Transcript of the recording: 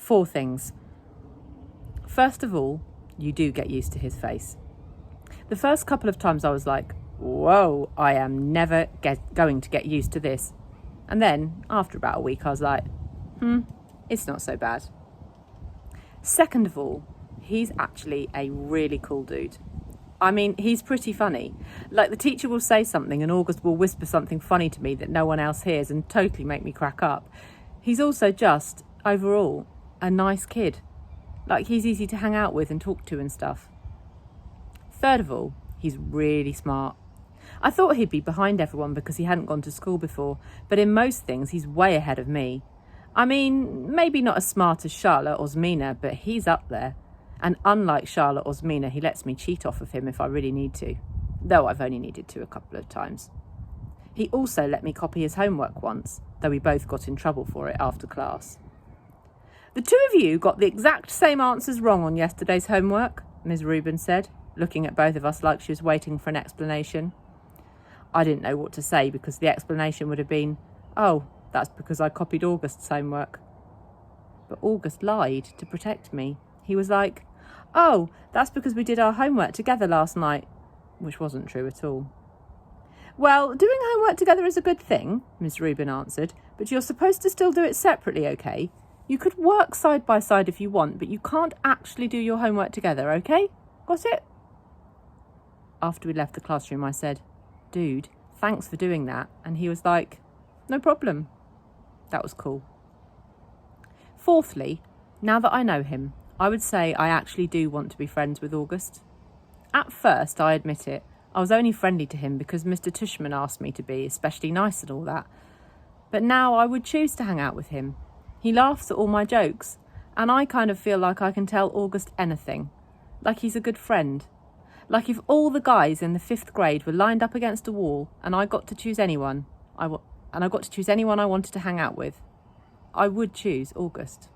4 things. First of all, you do get used to his face. The first couple of times I was like, whoa, I am never going to get used to this. And then, after about a week, I was like, it's not so bad. Second of all, he's actually a really cool dude. I mean, he's pretty funny. Like, the teacher will say something and August will whisper something funny to me that no one else hears and totally make me crack up. He's also just, overall, a nice kid. Like, he's easy to hang out with and talk to and stuff. Third of all, he's really smart. I thought he'd be behind everyone because he hadn't gone to school before, but in most things he's way ahead of me. I mean, maybe not as smart as Charlotte or Zmina, but he's up there. And unlike Charlotte or Zmina, he lets me cheat off of him if I really need to, though I've only needed to a couple of times. He also let me copy his homework once, though we both got in trouble for it after class. The 2 of you got the exact same answers wrong on yesterday's homework, Ms. Rubin said, looking at both of us like she was waiting for an explanation. I didn't know what to say because the explanation would have been, oh, that's because I copied August's homework. But August lied to protect me. He was like, oh, that's because we did our homework together last night, which wasn't true at all. Well, doing homework together is a good thing, Ms. Rubin answered, but you're supposed to still do it separately, okay? You could work side by side if you want, but you can't actually do your homework together, okay? Got it? After we left the classroom, I said, dude, thanks for doing that. And he was like, no problem. That was cool. Fourthly, now that I know him, I would say I actually do want to be friends with August. At first, I admit it, I was only friendly to him because Mr. Tushman asked me to be, especially nice and all that. But now I would choose to hang out with him. He laughs at all my jokes, and I kind of feel like I can tell August anything. Like he's a good friend. Like if all the guys in the 5th grade were lined up against a wall and I got to choose anyone, I wanted to hang out with, I would choose August.